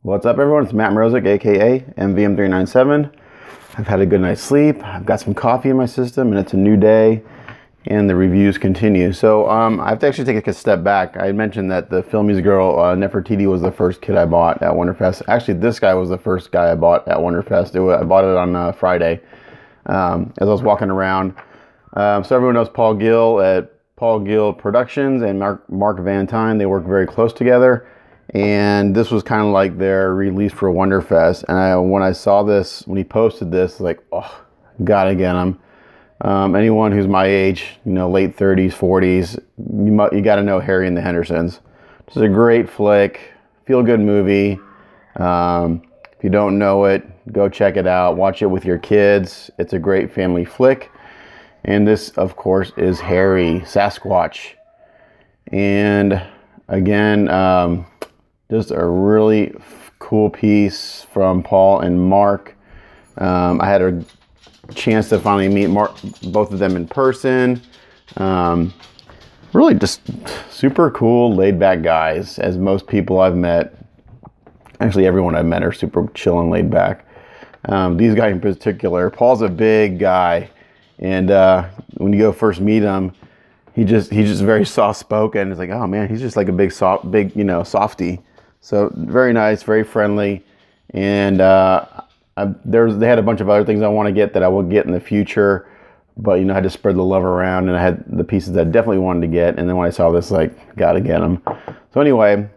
What's up, everyone? It's Matt Mrozik, aka MVM397. I've had a good night's sleep. I've got some coffee in my system, and it's a new day, and the reviews continue. So I have to actually take a step back. I mentioned that the Filmies girl, Nefertiti, was the first kit I bought at Wonderfest. Actually, this guy was the first guy I bought at Wonderfest. I bought it on Friday as I was walking around. So everyone knows Paul Gill at Gill Productions and Mark Van Tine. They work very close together. And this was kind of like their release for Wonderfest. And when I saw this, when he posted this, like, oh, gotta get him. Anyone who's my age, late 30s, 40s, you got to know Harry and the Hendersons. It's a great flick, feel-good movie. If you don't know it, go check it out. Watch it with your kids. It's a great family flick. And this, of course, is Harry, Sasquatch. And again, just a really cool piece from Paul and Mark. I had a chance to finally meet both of them in person. Really just super cool, laid-back guys, as most people I've met. Actually, everyone I've met are super chill and laid back. These guys in particular, Paul's a big guy, and when you go first meet him, he's just very soft-spoken. It's like, oh man, he's just like a big softy. So very nice, very friendly, and they had a bunch of other things I want to get that I will get in the future, but I had to spread the love around, and I had the pieces that I definitely wanted to get, and then when I saw this, like, gotta get them. So anyway,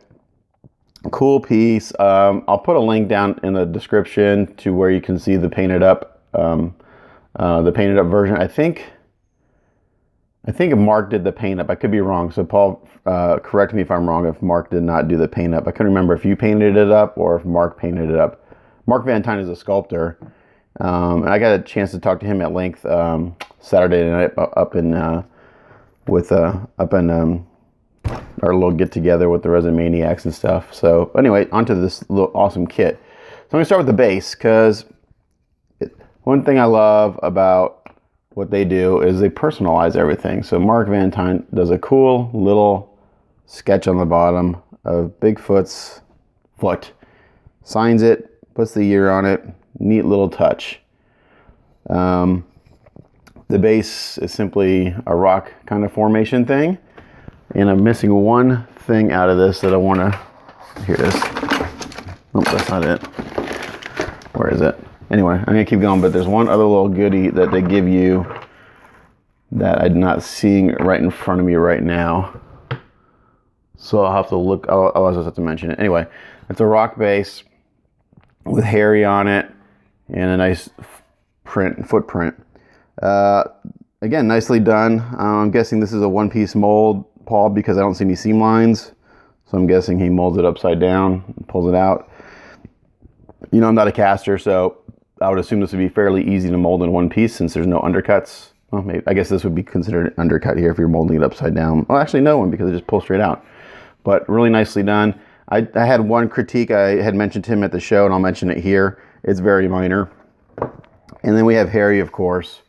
cool piece. I'll put a link down in the description to where you can see the painted up version. I think Mark did the paint up. I could be wrong, so Paul, correct me if I'm wrong if Mark did not do the paint up. I couldn't remember if you painted it up or if Mark painted it up. Mark Van Tine is a sculptor, and I got a chance to talk to him at length Saturday night up in our little get together with the Resin Maniacs and stuff. So anyway, onto this little awesome kit. So I'm gonna start with the base, because one thing I love about what they do is they personalize everything. So Mark Van Tine does a cool little sketch on the bottom of Bigfoot's foot, signs it, puts the year on it. Neat little touch. The base is simply a rock kind of formation thing, and I'm missing one thing out of this that I want to. Here it is. Nope, that's not it. Where is it? Anyway, I'm gonna keep going, but there's one other little goodie that they give you that I'm not seeing right in front of me right now. So I'll have to look. I'll just have to mention it. Anyway, it's a rock base with Harry on it and a nice footprint. Again, nicely done. I'm guessing this is a one-piece mold, Paul, because I don't see any seam lines. So I'm guessing he molds it upside down and pulls it out. I'm not a caster, so I would assume this would be fairly easy to mold in one piece since there's no undercuts. Well, maybe, I guess this would be considered an undercut here if you're molding it upside down. Well, actually no one, because it just pulls straight out. But really nicely done. I had one critique I had mentioned to him at the show, and I'll mention it here. It's very minor. And then we have Harry, of course.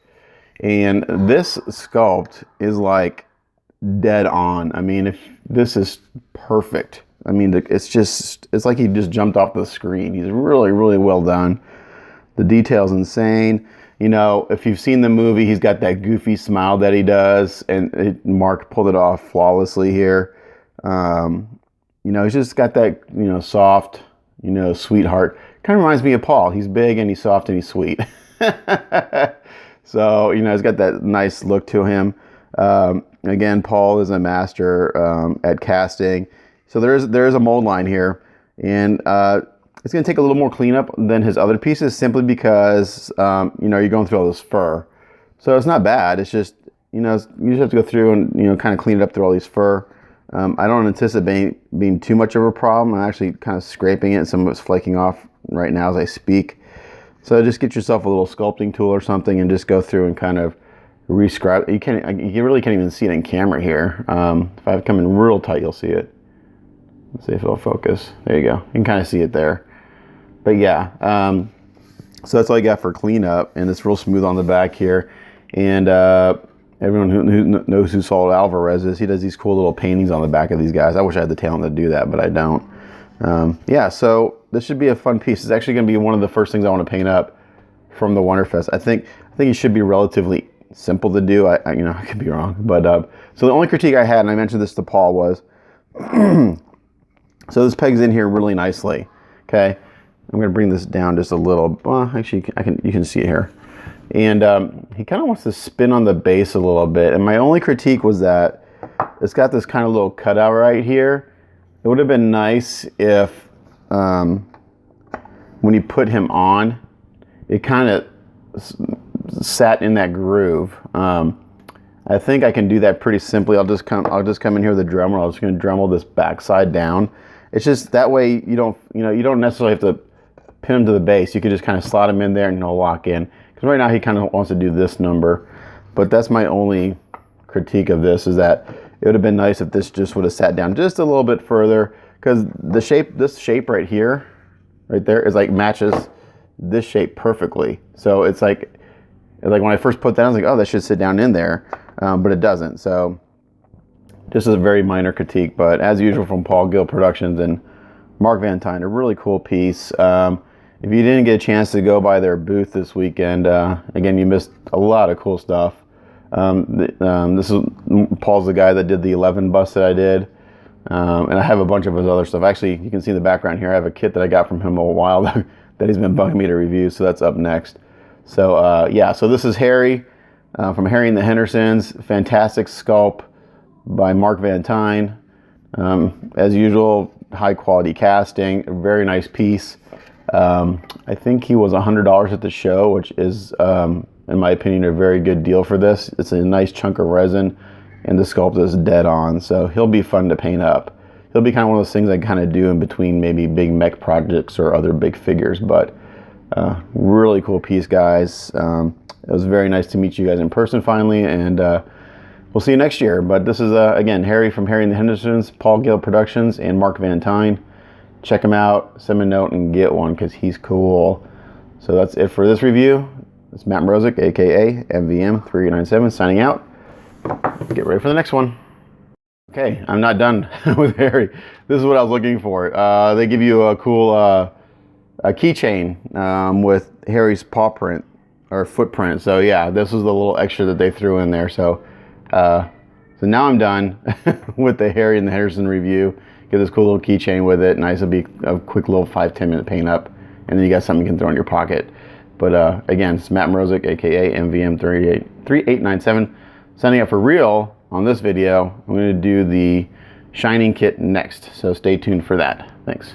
And this sculpt is like dead on. I mean, this is perfect. I mean, it's like he just jumped off the screen. He's really, really well done. The detail's insane. If you've seen the movie, he's got that goofy smile that he does, and Mark pulled it off flawlessly here. He's just got that, soft, sweetheart. Kind of reminds me of Paul. He's big and he's soft and he's sweet. So, he's got that nice look to him. Again, Paul is a master at casting. So there is a mold line here, and it's going to take a little more cleanup than his other pieces, simply because you're going through all this fur. So it's not bad. It's just you just have to go through and kind of clean it up through all these fur. I don't anticipate being too much of a problem. I'm actually kind of scraping it, and some of it's flaking off right now as I speak. So just get yourself a little sculpting tool or something and just go through and kind of rescribe. You really can't even see it in camera here. If I come in real tight, you'll see it. Let's see if it'll focus. There you go. You can kind of see it there. But yeah, so that's all I got for cleanup, and it's real smooth on the back here. And everyone who knows who Saul Alvarez is, he does these cool little paintings on the back of these guys. I wish I had the talent to do that, but I don't. Yeah, so this should be a fun piece. It's actually going to be one of the first things I want to paint up from the Wonderfest. I think it should be relatively simple to do. I you know, I could be wrong, but so the only critique I had, and I mentioned this to Paul, was so this pegs in here really nicely. Okay, I'm going to bring this down just a little. Well, actually, you can see it here, and he kind of wants to spin on the base a little bit. And my only critique was that it's got this kind of little cutout right here. It would have been nice if when you put him on, it kind of sat in that groove. I think I can do that pretty simply. I'll just come in here with a Dremel. I'm just going to Dremel this backside down. It's just that way you don't necessarily have to pin him to the base. You can just kind of slot him in there and he'll lock in. Because right now he kind of wants to do this number, but that's my only critique of this, is that it would have been nice if this just would have sat down just a little bit further, because the shape, this shape right here, right there, is like matches this shape perfectly. So it's like when I first put that, I was like, oh, that should sit down in there, but it doesn't. So this is a very minor critique, but as usual from Paul, Gill Productions and Mark Van Tine, a really cool piece. If you didn't get a chance to go by their booth this weekend, again, you missed a lot of cool stuff. This is Paul's the guy that did the 11 bus that I did, and I have a bunch of his other stuff. Actually, you can see in the background here, I have a kit that I got from him a while that he's been bugging me to review, so that's up next. So yeah, so this is Harry from Harry and the Hendersons. Fantastic sculpt by Mark Van Tine. As usual, high quality casting, a very nice piece. I think he was $100 at the show, which is, in my opinion, a very good deal for this. It's a nice chunk of resin, and the sculpt is dead on, so he'll be fun to paint up. He'll be kind of one of those things I kind of do in between maybe big mech projects or other big figures, but really cool piece, guys. It was very nice to meet you guys in person finally, and we'll see you next year. But this is, again, Harry from Harry and the Hendersons, Paul Gill Productions, and Mark Van Tine. Check him out, send him a note, and get one, because he's cool. So that's it for this review. It's Matt Mrozik, aka MVM3897, signing out. Get ready for the next one. Okay, I'm not done with Harry. This is what I was looking for. They give you a cool a keychain with Harry's paw print or footprint. So yeah, this is the little extra that they threw in there. So so now I'm done with the Harry and the Henderson review. Get this cool little keychain with it. Nice, it'll be a quick little 5-10 minute paint up, and then you got something you can throw in your pocket. But again, it's Matt Mrozik, aka MVM3897, signing up for real on this video. I'm going to do the Shining kit next, so stay tuned for that. Thanks.